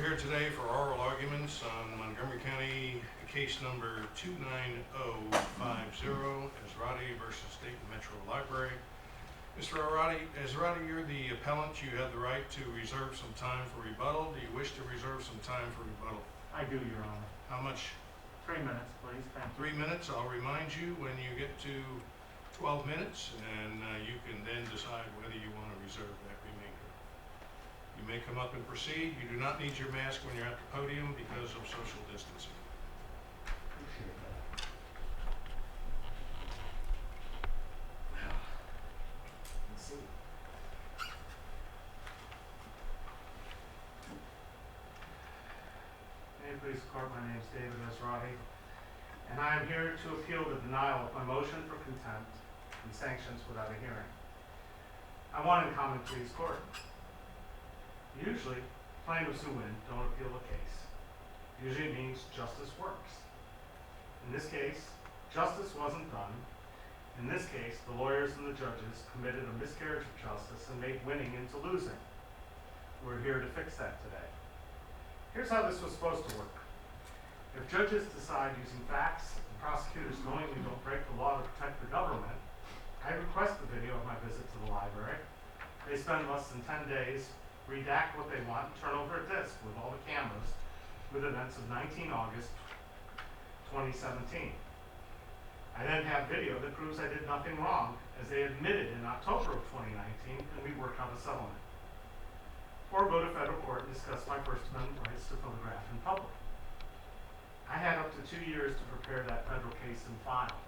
here today for oral arguments on Montgomery County case number 29050, Esrati versus Dayton Metro Library. Mr. Esrati, you're the appellant. You have the right to reserve some time for rebuttal. Do you wish to reserve some time for rebuttal? I do, Your Honor. How much? 3 minutes, please. Thank you. 3 minutes. I'll remind you when you get to 12 minutes, and you can then decide whether you want to reserve that remainder. You may come up and proceed. You do not need your mask when you're at the podium because of social distancing. Appreciate that. Let's see. May it please the court, my name is David Esrati, and I am here to appeal the denial of my motion for contempt and sanctions without a hearing. I want in common pleas court. Usually, plaintiffs who win don't appeal a case. Usually it means justice works. In this case, justice wasn't done. In this case, the lawyers and the judges committed a miscarriage of justice and made winning into losing. We're here to fix that today. Here's how this was supposed to work. If judges decide using facts and prosecutors knowingly don't break the law to protect the government, I request the video of my visit to the library. They spend less than 10 days, redact what they want, and turn over a disc with all the cameras with events of 19 August 2017. I then have video that proves I did nothing wrong, as they admitted in October of 2019, and we worked out a settlement. Or go to federal court and discuss my First Amendment rights to photograph in public. I had up to 2 years to prepare that federal case and file.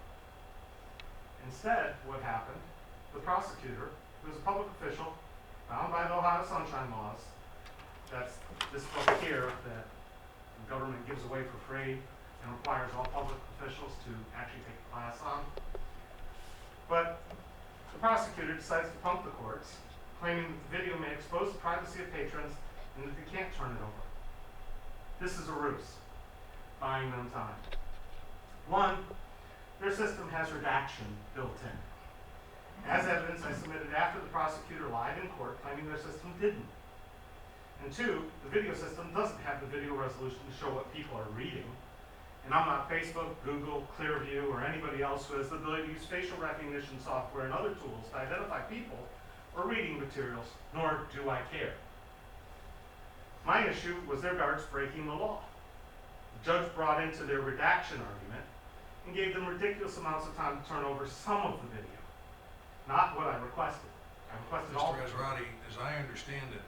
Instead, what happened, the prosecutor, who was a public official, bound by the Ohio Sunshine Laws, that's this book here that the government gives away for free and requires all public officials to actually take a class on. But the prosecutor decides to pump the courts, claiming that the video may expose the privacy of patrons and that they can't turn it over. This is a ruse, buying them time. One, their system has redaction built in. As evidence, I submitted after the prosecutor lied in court, claiming their system didn't. And two, the video system doesn't have the video resolution to show what people are reading. And I'm not Facebook, Google, Clearview, or anybody else who has the ability to use facial recognition software and other tools to identify people or reading materials, nor do I care. My issue was their guards breaking the law. The judge brought into their redaction argument and gave them ridiculous amounts of time to turn over some of the video. Not what I requested. I requested all. Mr. Esrati, as I understand it,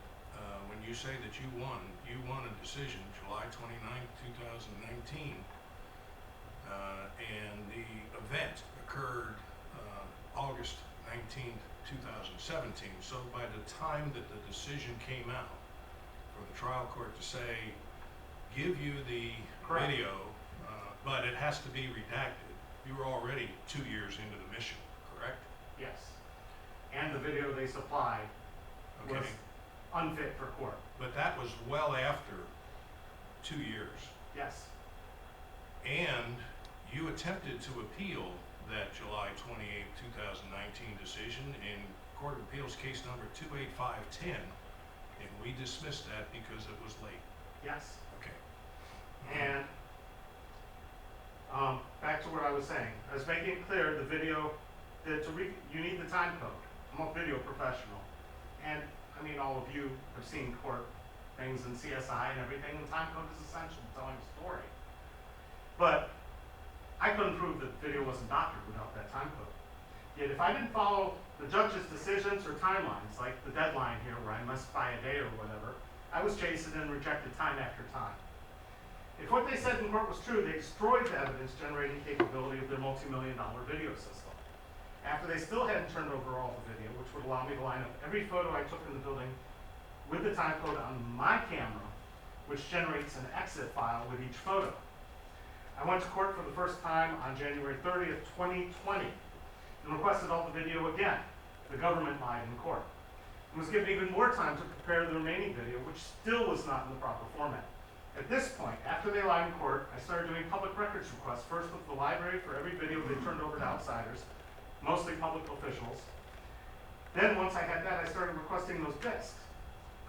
when you say that you won a decision July 29, 2019, and the event occurred August 19, 2017. So by the time that the decision came out for the trial court to say, give you the Correct. video, but it has to be redacted, you were already 2 years into the mission, correct? Yes. And the video they supplied was unfit for court. But that was well after 2 years. Yes. And you attempted to appeal that July 28, 2019 decision in Court of Appeals case number 28510, and we dismissed that because it was late. Yes. Okay. And back to what I was saying. I was making it clear the video, you need the time code. I'm a video professional. And I mean, all of you have seen court things in CSI and everything, and time code is essential to telling a story. But I couldn't prove that the video wasn't doctored without that time code. Yet if I didn't follow the judge's decisions or timelines, like the deadline here where I missed by a day or whatever, I was chased and rejected time after time. If what they said in court was true, they destroyed the evidence generating capability of their multi-million-dollar video system. After they still hadn't turned over all the video, which would allow me to line up every photo I took in the building with the time code on my camera, which generates an exit file with each photo. I went to court for the first time on January 30th, 2020, and requested all the video again. The government lied in court, and was given even more time to prepare the remaining video, which still was not in the proper format. At this point, after they lied in court, I started doing public records requests, first with the library for every video they turned over to outsiders, mostly public officials. Then once I had that, I started requesting those discs.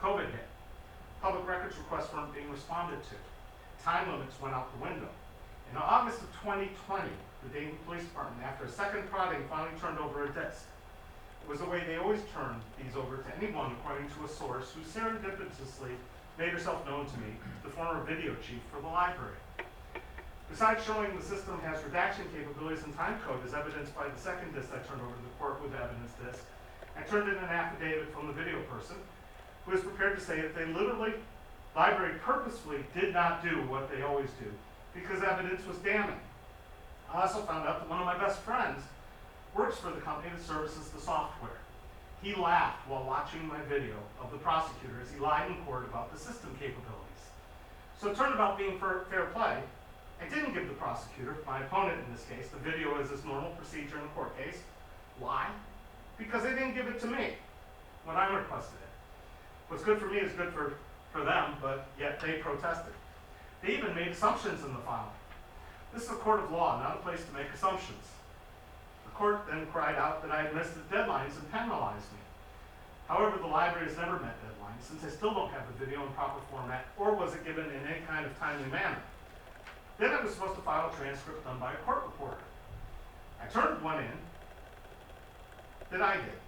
COVID hit. Public records requests weren't being responded to. Time limits went out the window. In August of 2020, the Dayton Police Department, after a second prodding, finally turned over a disk. It was the way they always turned these over to anyone, according to a source who serendipitously made herself known to me, the former video chief for the library. Besides showing the system has redaction capabilities and timecode, as evidenced by the second disk I turned over to the court with the evidence disk, I turned in an affidavit from the video person who was prepared to say that library purposefully did not do what they always do because evidence was damning. I also found out that one of my best friends works for the company that services the software. He laughed while watching my video of the prosecutor as he lied in court about the system capabilities. So it turned about being fair play. I didn't give the prosecutor, my opponent in this case, the video as is normal procedure in a court case. Why? Because they didn't give it to me when I requested it. What's good for me is good for them, but yet they protested. They even made assumptions in the file. This is a court of law, not a place to make assumptions. The court then cried out that I had missed the deadlines and penalized me. However, the library has never met deadlines since I still don't have the video in proper format, or was it given in any kind of timely manner. Then I was supposed to file a transcript done by a court reporter. I turned one in that I did.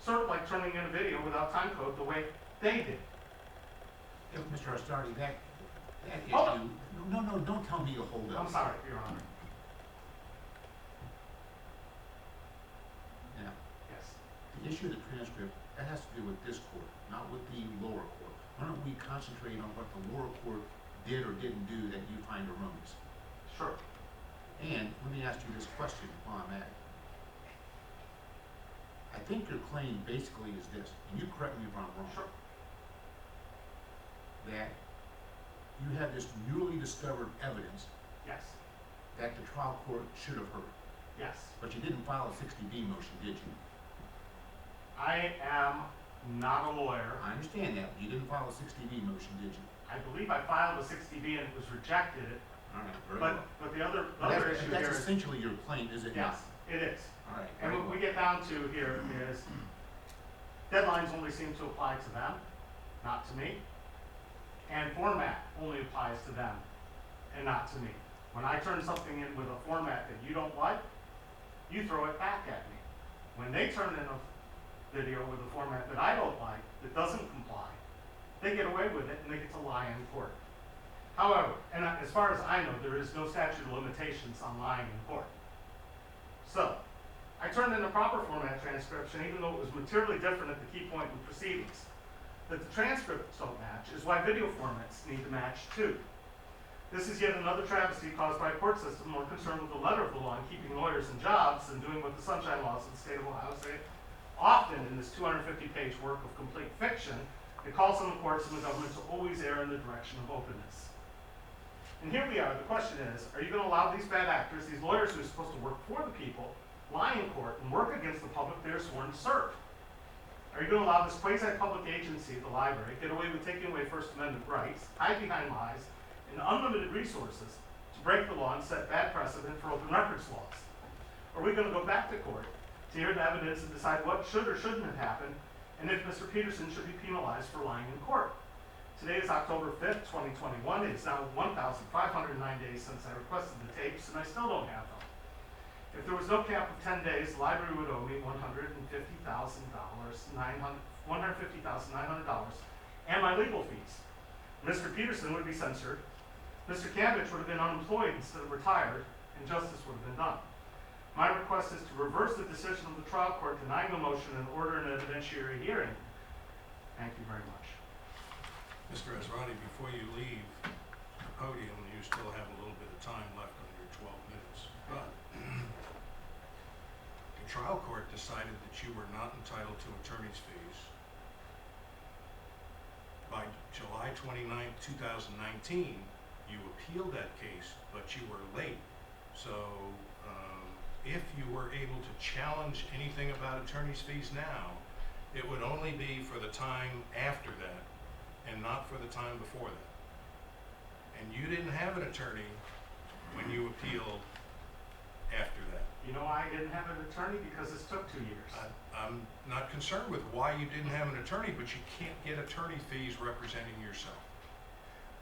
Sort of like turning in a video without timecode the way they did. Mr. Esrati, that Hold issue, no, don't tell me to hold up. I'm sorry, Your Honor. Now, Yes. the issue of the transcript, that has to do with this court, not with the lower court. Why don't we concentrate on what the lower court did or didn't do that you find erroneous? Sure. And let me ask you this question while I'm at it. I think your claim basically is this, and you correct me if I'm wrong. Sure. That you have this newly discovered evidence Yes. that the trial court should have heard, Yes. but you didn't file a 60B motion, did you? I am not a lawyer. I understand that, but you didn't file a 60B motion, did you? I believe I filed a 60B and it was rejected. All right, very well. But the other That's issue here is, essentially your claim, is it not? yes, it is. All right. And very what we well. get down to here is deadlines only seem to apply to them, not to me. And format only applies to them and not to me. When I turn something in with a format that you don't like, you throw it back at me. When they turn in a video with a format that I don't like, that doesn't comply, they get away with it and they get to lie in court. However, and as far as I know, there is no statute of limitations on lying in court. So, I turned in a proper format transcription, even though it was materially different at the key point in proceedings. That the transcripts don't match is why video formats need to match too. This is yet another travesty caused by a court system more concerned with the letter of the law and keeping lawyers in jobs than doing what the Sunshine Laws of the state of Ohio say. Often in this 250-page work of complete fiction, it calls on the courts and the government to always err in the direction of openness. And here we are. The question is, are you going to allow these bad actors, these lawyers who are supposed to work for the people, lie in court and work against the public they are sworn to serve? Are you going to allow this quasi-public agency, the library, get away with taking away First Amendment rights, hide behind lies, and unlimited resources to break the law and set bad precedent for open records laws? Or are we going to go back to court to hear the evidence and decide what should or shouldn't have happened, and if Mr. Peterson should be penalized for lying in court? Today is October 5th, 2021. It is now 1,509 days since I requested the tapes, and I still don't have them. If there was no cap of 10 days, the library would owe me $150,900, and my legal fees. Mr. Peterson would be censored. Mr. Cambridge would have been unemployed instead of retired, and justice would have been done. My request is to reverse the decision of the trial court denying the motion and order an evidentiary hearing. Thank you very much. Mr. Esrati, before you leave the podium, you still have a little bit of time left on your 12 minutes. But the trial court decided that you were not entitled to attorney's fees by July 29, 2019. You appealed that case, but you were late. So if you were able to challenge anything about attorney's fees now, it would only be for the time after that and not for the time before that. And you didn't have an attorney when you appealed after that? You know why I didn't have an attorney? Because this took 2 years. I'm not concerned with why you didn't have an attorney, but you can't get attorney fees representing yourself.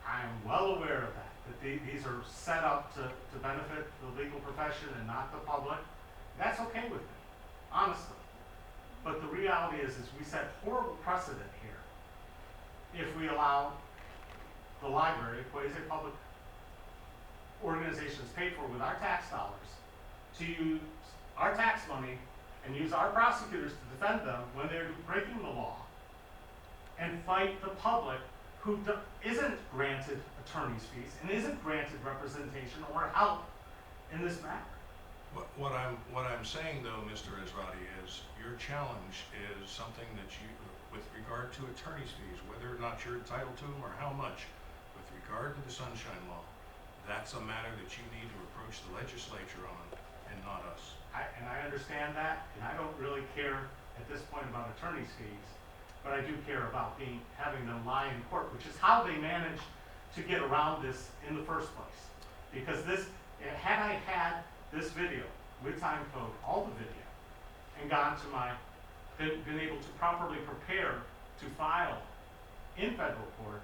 I am well aware of that these are set up to benefit the legal profession and not the public. That's okay with me, honestly. But the reality is we set horrible precedent here if we allow the library, quasi-public organizations paid for with our tax dollars, to use our tax money and use our prosecutors to defend them when they're breaking the law, and fight the public who isn't granted attorney's fees and isn't granted representation or help in this matter. What I'm saying though, Mr. Esrati, is your challenge is something that you, with regard to attorney's fees, whether or not you're entitled to them or how much, with regard to the Sunshine Law, that's a matter that you need to approach the legislature on and not us. And I understand that, and I don't really care at this point about attorney's fees, but I do care about having them lie in court, which is how they managed to get around this in the first place. Because had I had this video with timecode, all the video, and been able to properly prepare to file in federal court,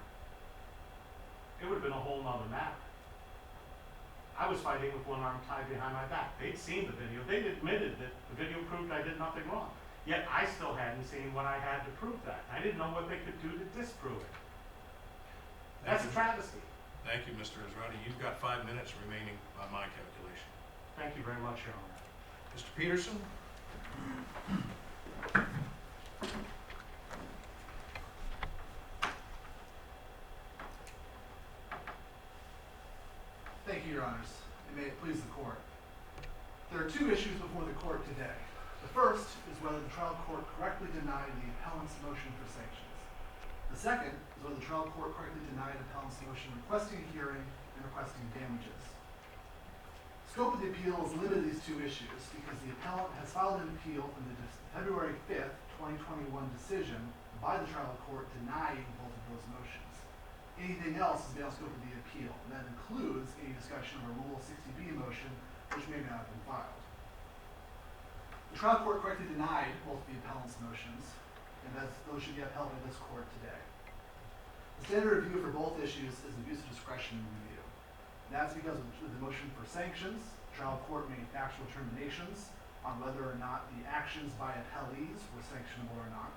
it would have been a whole nother matter. I was fighting with one arm tied behind my back. They'd seen the video. They'd admitted that the video proved I did nothing wrong. Yet I still hadn't seen what I had to prove that. I didn't know what they could do to disprove it. That's a travesty. Thank you, Mr. Esrati. You've got 5 minutes remaining by my calculation. Thank you very much, Your Honor. Mr. Peterson? Thank you, Your Honors, and may it please the court. There are 2 issues before the court today. The first is whether the trial court correctly denied the appellant's motion for sanctions. The second is whether the trial court correctly denied the appellant's motion requesting a hearing and requesting damages. The scope of the appeal is limited to these 2 issues because the appellant has filed an appeal from the February 5th, 2021 decision by the trial court denying both of those motions. Anything else is beyond scope of the appeal, and that includes any discussion of a Rule 60B motion, which may not have been filed. The trial court correctly denied both the appellant's motions, and those should be upheld by this court today. The standard review for both issues is abuse of discretion review. And that's because with the motion for sanctions, the trial court made factual determinations on whether or not the actions by appellees were sanctionable or not.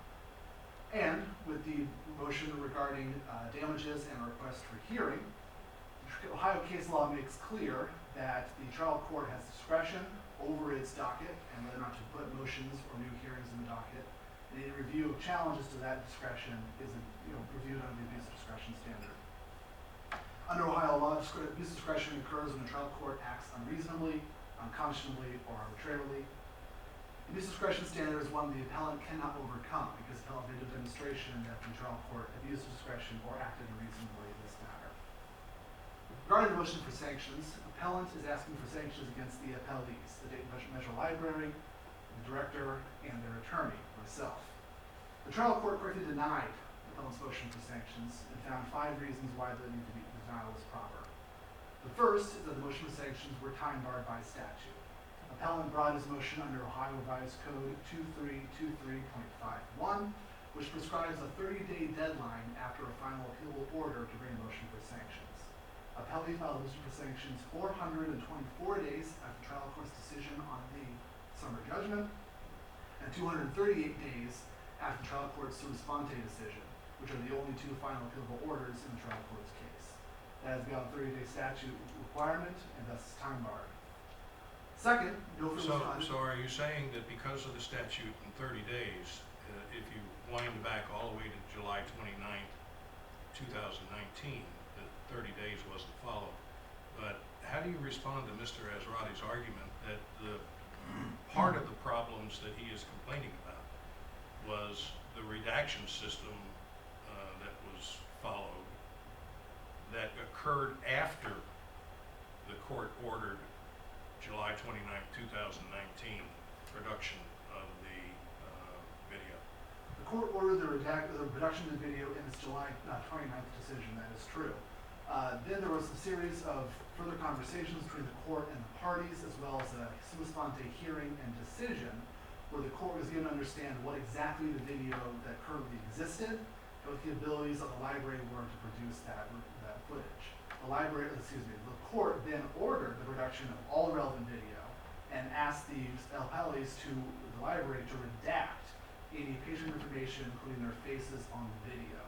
And with the motion regarding damages and a request for hearing, Ohio case law makes clear that the trial court has discretion over its docket and whether or not to put motions or new hearings in the docket. And a review of challenges to that discretion is reviewed under the abuse of discretion standard. Under Ohio law, abuse of discretion occurs when the trial court acts unreasonably, unconscionably, or arbitrarily. The abuse of discretion standard is one the appellant cannot overcome because the appellant made a demonstration that the trial court abused discretion or acted unreasonably in this matter. Regarding the motion for sanctions, the appellant is asking for sanctions against the appellees, the Dayton Metro Library, the director, and their attorney, myself. The trial court correctly denied the appellant's motion for sanctions and found 5 reasons why the denial was proper. The first is that the motion for sanctions were time barred by statute. Appellant brought his motion under Ohio Revised Code 2323.51, which prescribes a 30-day deadline after a final appealable order to bring a motion for sanctions. Appellee filed a motion for sanctions 424 days after the trial court's decision on the summary judgment, and 238 days after the trial court's sua sponte decision, which are the only 2 final appealable orders in the trial court's case. That is beyond the 30-day statute requirement and thus time barred. Second, no further time. So are you saying that because of the statute in 30 days, if you wind back all the way to July 29th, 2019, that 30 days wasn't followed? But how do you respond to Mr. Esrati's argument that the part of the problems that he is complaining about was the redaction system that was followed that occurred after the court ordered July 29th, 2019 production of the video? The court ordered the reduction of the video in its July 29th decision, that is true. Then there was a series of further conversations between the court and the parties, as well as a sua sponte hearing and decision, where the court was given to understand what exactly the video that currently existed, and what the abilities of the library were to produce that footage. The court then ordered the production of all relevant video and asked the appellees to the library to redact any patient information, including their faces, on the video.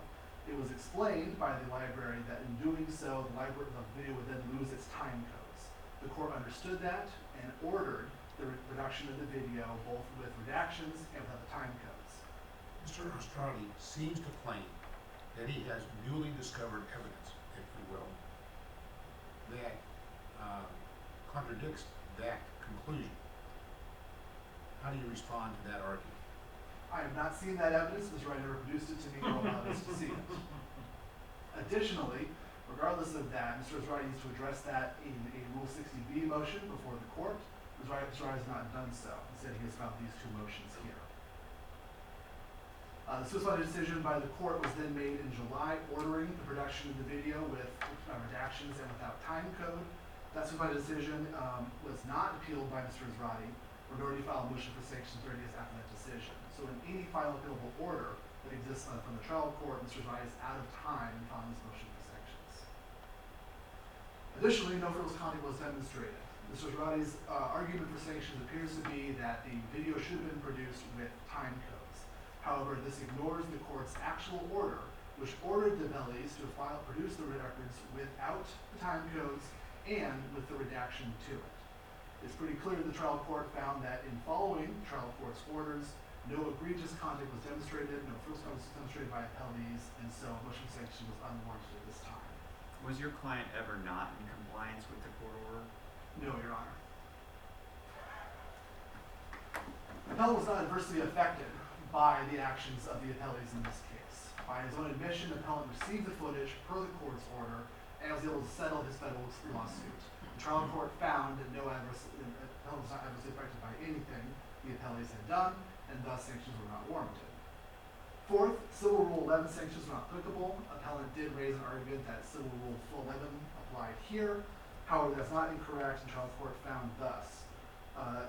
It was explained by the library that in doing so, the video would then lose its time codes. The court understood that and ordered the production of the video, both with redactions and without the time codes. Mr. Esrati seems to claim that he has newly discovered evidence, if you will, that contradicts that conclusion. How do you respond to that argument? I have not seen that evidence. Mr. Wright never produced it to me or allowed us to see it. Additionally, regardless of that, Mr. Esrati needs to address that in a Rule 60B motion before the court. Mr. Wright has not done so. Instead, he has filed these two motions here. The sua sponte decision by the court was then made in July, ordering the production of the video with redactions and without time code. That sua sponte decision was not appealed by Mr. Esrati, nor did he file a motion for sanction 30 days after that decision. So in any final appealable order that exists from the trial court, Mr. Esrati is out of time in filing this motion for sanctions. Additionally, no frivolous conduct was demonstrated. Mr. Esrati's argument for sanctions appears to be that the video should have been produced with time codes. However, this ignores the court's actual order, which ordered the appellees to produce the records without the time codes and with the redaction to it. It's pretty clear the trial court found that in following the trial court's orders, no egregious conduct was demonstrated, no frivolous conduct was demonstrated by appellees, and so a motion for sanction was unwarranted at this time. Was your client ever not in compliance with the court order? No, Your Honor. The appellant was not adversely affected by the actions of the appellees in this case. By his own admission, the appellant received the footage per the court's order and was able to settle his federal lawsuit. The trial court found that the appellant was not adversely affected by anything the appellees had done, and thus sanctions were not warranted. Fourth, Civil Rule 11 sanctions were not applicable. Appellant did raise an argument that Civil Rule 11 applied here. However, that's not incorrect, and trial court found thus.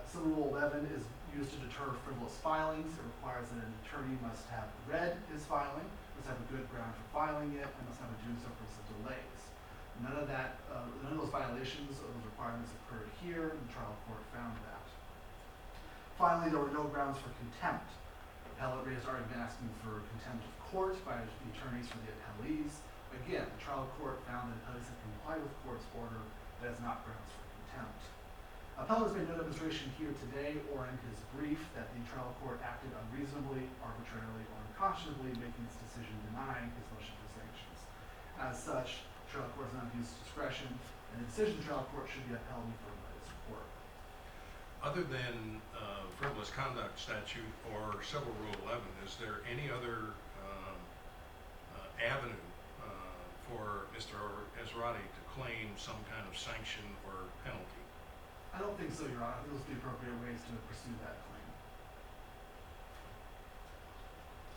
Civil Rule 11 is used to deter frivolous filings. It requires that an attorney must have read his filing, must have a good ground for filing it, and must have a doing so for some delays. None of those violations of those requirements occurred here, and the trial court found that. Finally, there were no grounds for contempt. The appellant raised an argument asking for contempt of court by the attorneys for the appellees. Again, the trial court found that appellees had complied with the court's order. That is not grounds for contempt. Appellant has made no demonstration here today or in his brief that the trial court acted unreasonably, arbitrarily, or unconscionably, making its decision denying his motion for sanctions. As such, the trial court has not abused discretion, and the decision of the trial court should be upheld and affirmed by this court. Other than frivolous conduct statute or Civil Rule 11, is there any other avenue for Mr. Esrati to claim some kind of sanction or penalty? I don't think so, Your Honor. I think those would be appropriate ways to pursue that claim.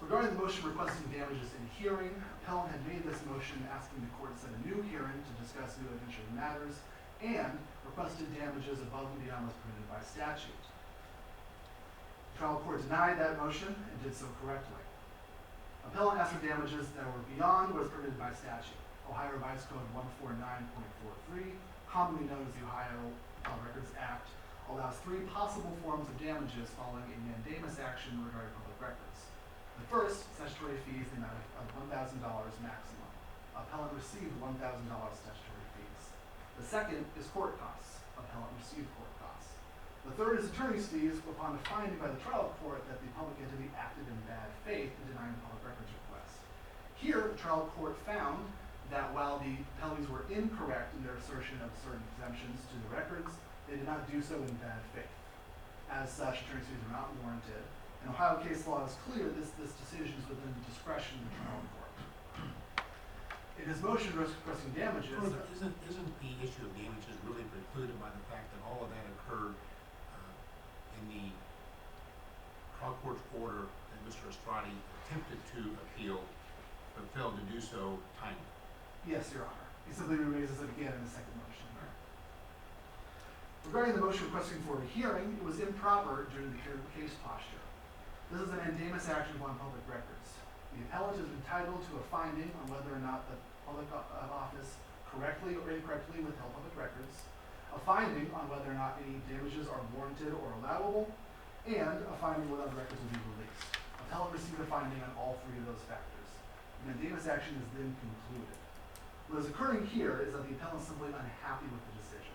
Regarding the motion requesting damages in hearing, appellant had made this motion asking the court to set a new hearing to discuss new evidentiary matters and requested damages above and beyond what's permitted by statute. The trial court denied that motion and did so correctly. Appellant asked for damages that were beyond what is permitted by statute. Ohio Revised Code 149.43, commonly known as the Ohio Public Records Act, allows three possible forms of damages following a mandamus action regarding public records. The first, statutory fees in the amount of $1,000 maximum. Appellant received $1,000 statutory fees. The second is court costs. Appellant received court costs. The third is attorney's fees upon a finding by the trial court that the public entity acted in bad faith in denying the public records request. Here, the trial court found that while the appellees were incorrect in their assertion of certain exemptions to the records, they did not do so in bad faith. As such, attorney's fees are not warranted. And Ohio case law is clear this decision is within the discretion of the trial court. In his motion requesting damages... Well, isn't the issue of damages really precluded by the fact that all of that occurred in the trial court's order that Mr. Esrati attempted to appeal but failed to do so timely? Yes, Your Honor. He simply raises it again in the second motion. Regarding the motion requesting for a hearing, it was improper during the case posture. This is an mandamus action upon public records. The appellant is entitled to a finding on whether or not the public office correctly or incorrectly withheld public records, a finding on whether or not any damages are warranted or allowable, and a finding whether the records will be released. Appellant received a finding on all three of those factors. The mandamus action is then concluded. What is occurring here is that the appellant is simply unhappy with the decision.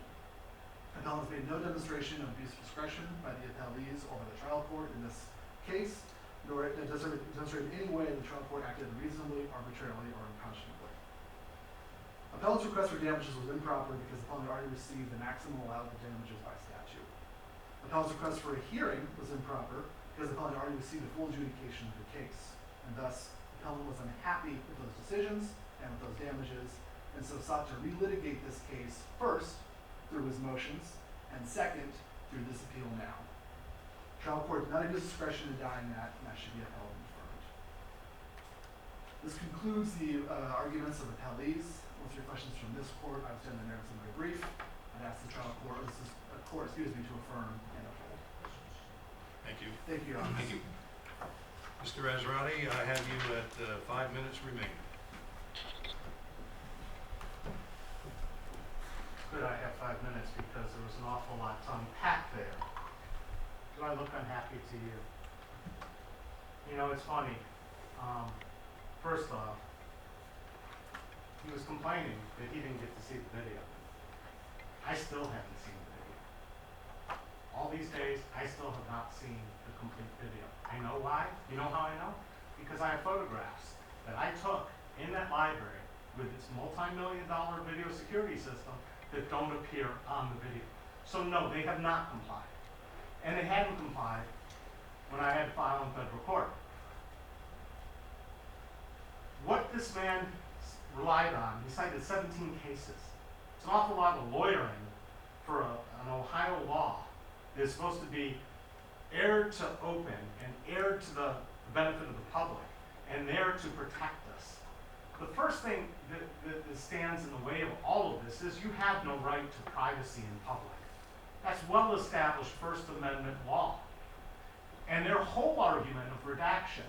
Appellant has made no demonstration of abuse of discretion by the appellees or by the trial court in this case, nor it does it demonstrate in any way the trial court acted unreasonably, arbitrarily, or unconscionably. Appellant's request for damages was improper because the appellant already received the maximum allowable damages by statute. Appellant's request for a hearing was improper because the appellant already received a full adjudication of the case, and thus the appellant was unhappy with those decisions and with those damages, and so sought to relitigate this case first through his motions, and second, through this appeal now. Trial court did not abuse discretion in denying that, and that should be upheld and affirmed. This concludes the arguments of appellees. Once your questions from this court, I've done the merits of my brief. I'd ask the trial court, to affirm and uphold. Thank you. Thank you, Your Honor. Thank you. Mr. Esrati, I have you at 5 minutes remaining. Good, I have 5 minutes because there was an awful lot to unpack there. Do I look unhappy to you? You know, it's funny. First off, he was complaining that he didn't get to see the video. I still haven't seen the video. All these days, I still have not seen the complete video. I know why. You know how I know? Because I have photographs that I took in that library with its multi-million-dollar video security system that don't appear on the video. So no, they have not complied. And they hadn't complied when I had to file in federal court. What this man relied on, he cited 17 cases. It's an awful lot of lawyering for an Ohio law that is supposed to be aired to open and aired to the benefit of the public and there to protect us. The first thing that stands in the way of all of this is you have no right to privacy in public. That's well-established First Amendment law. And their whole argument of redaction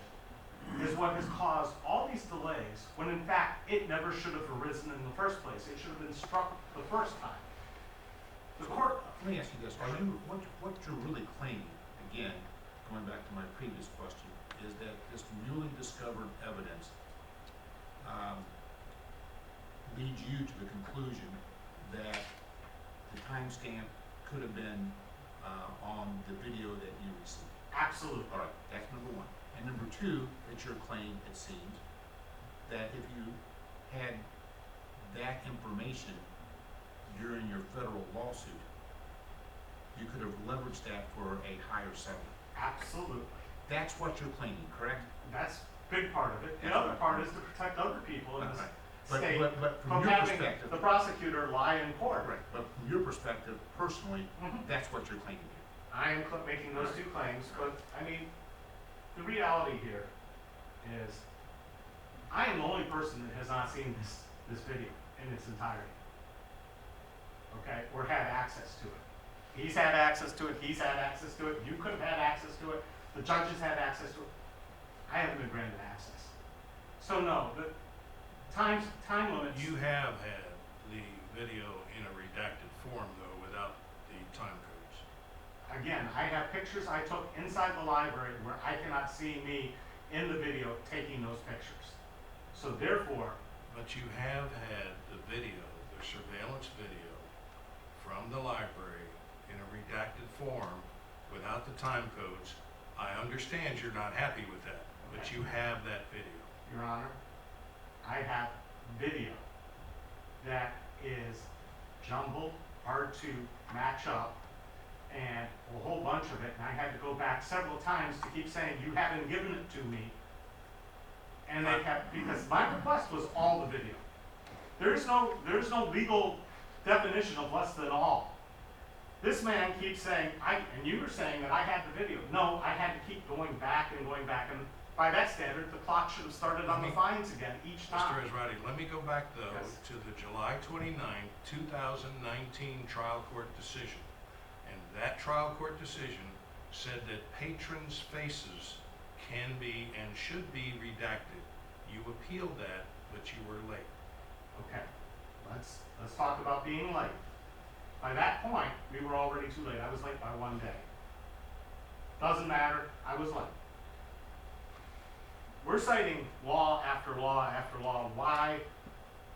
is what has caused all these delays when in fact it never should have arisen in the first place. It should have been struck the first time. The court. Let me ask you this, what you're really claiming, again, going back to my previous question, is that this newly discovered evidence leads you to the conclusion that the timestamp could have been on the video that you received. Absolutely. All right, that's number one. And number two, it's your claim, it seems, that if you had that information during your federal lawsuit, you could have leveraged that for a higher settlement. Absolutely. That's what you're claiming, correct? That's a big part of it. The That's other right. part is to protect other people in this Right. state But from from your having perspective, the prosecutor lie in court. right, but from your perspective, personally, Mhm. that's what you're claiming here. I am making those two claims, but I mean, the reality here is I am the only person that has not seen this video in its entirety. Okay, or had access to it. He's had access to it, he's had access to it, you could have had access to it, the judges had access to it. I haven't been granted access. So no, the time limits. You have had the video in a redacted form, though, without the time codes. Again, I have pictures I took inside the library where I cannot see me in the video taking those pictures. So therefore, But you have had the video, the surveillance video, from the library in a redacted form without the time codes. I understand you're not happy with that, but Okay. you have that video. Your Honor, I have video that is jumbled, hard to match up, and a whole bunch of it, and I had to go back several times to keep saying, you haven't given it to me. And they kept, because my request was all the video. There's no legal definition of less than all. This man keeps saying, and you were saying that I had the video. No, I had to keep going back and going back, and by that standard, the clock should have started on the fines again each Mr. time. Esrati, let me go back though Yes. to the July 29, 2019 trial court decision. And that trial court decision said that patrons' faces can be and should be redacted. You appealed that, but you were late. Okay, let's talk about being late. By that point, we were already too late. I was late by 1 day. Doesn't matter, I was late. We're citing law after law after law, why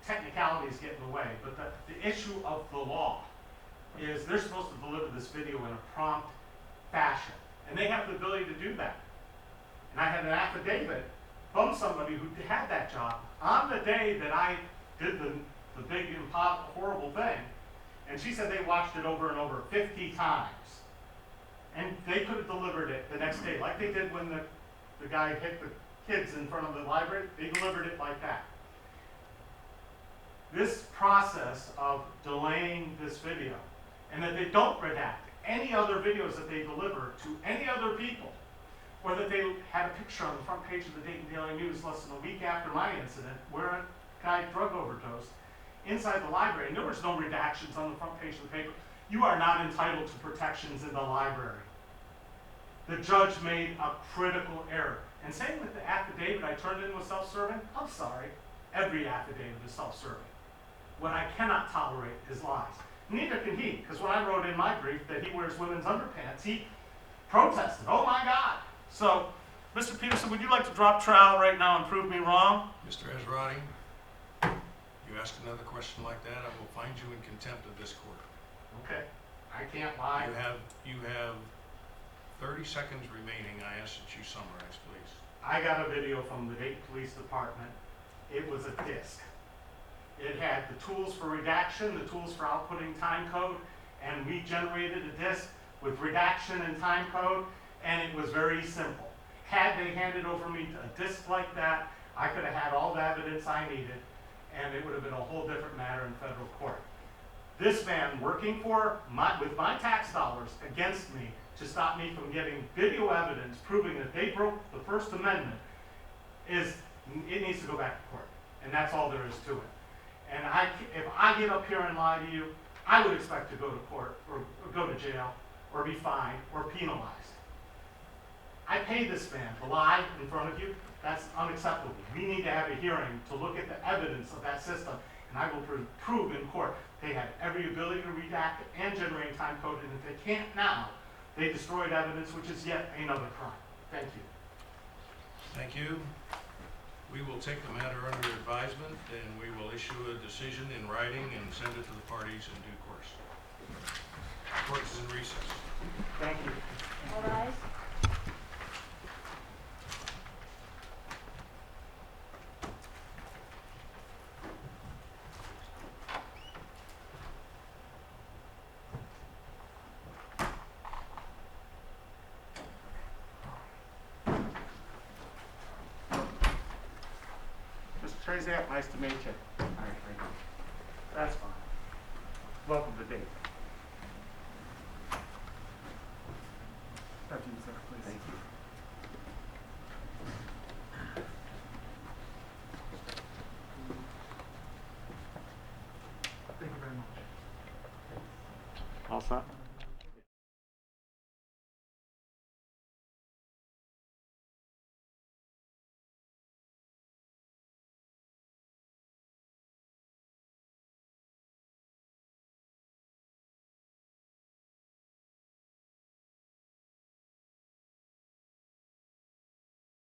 technicalities get in the way, but the issue of the law is they're supposed to deliver this video in a prompt fashion, and they have the ability to do that. And I had an affidavit from somebody who had that job on the day that I did the big horrible thing, and she said they watched it over and over 50 times. And they could have delivered it the next day, like they did when the guy hit the kids in front of the library. They delivered it like that. This process of delaying this video, and that they don't redact any other videos that they deliver to any other people, or that they had a picture on the front page of the Dayton Daily News less than a week after my incident, where a guy drug overdosed inside the library, and there was no redactions on the front page of the paper. You are not entitled to protections in the library. The judge made a critical error. And saying that the affidavit I turned in was self-serving, I'm sorry. Every affidavit is self-serving. What I cannot tolerate is lies. Neither can he, because when I wrote in my brief that he wears women's underpants, he protested. Oh my God. So, Mr. Peterson, would you like to drop trowel right now and prove me wrong? Mr. Esrati, you ask another question like that, I will find you in contempt of this court. Okay. I can't lie. You have 30 seconds remaining. I ask that you summarize, please. I got a video from the Dayton Police Department. It was a disc. It had the tools for redaction, the tools for outputting timecode, and we generated a disc with redaction and timecode, and it was very simple. Had they handed over me a disc like that, I could have had all the evidence I needed, and it would have been a whole different matter in federal court. This man working with my tax dollars against me to stop me from getting video evidence proving that they broke the First Amendment it needs to go back to court. And that's all there is to it. And if I get up here and lie to you, I would expect to go to court or go to jail or be fined or penalized. I paid this man to lie in front of you. That's unacceptable. We need to have a hearing to look at the evidence of that system, and I will prove in court they had every ability to redact and generate timecode, and if they can't now, they destroyed evidence, which is yet another crime. Thank you. Thank you. We will take the matter under advisement, and we will issue a decision in writing and send it to the parties in due course. Court is in recess. Thank you. All rise. Mr. Trezak, nice to meet you. All right, thank you. That's fine. Welcome to Dayton. After you, sir, please. Thank you. Thank you very much. All set?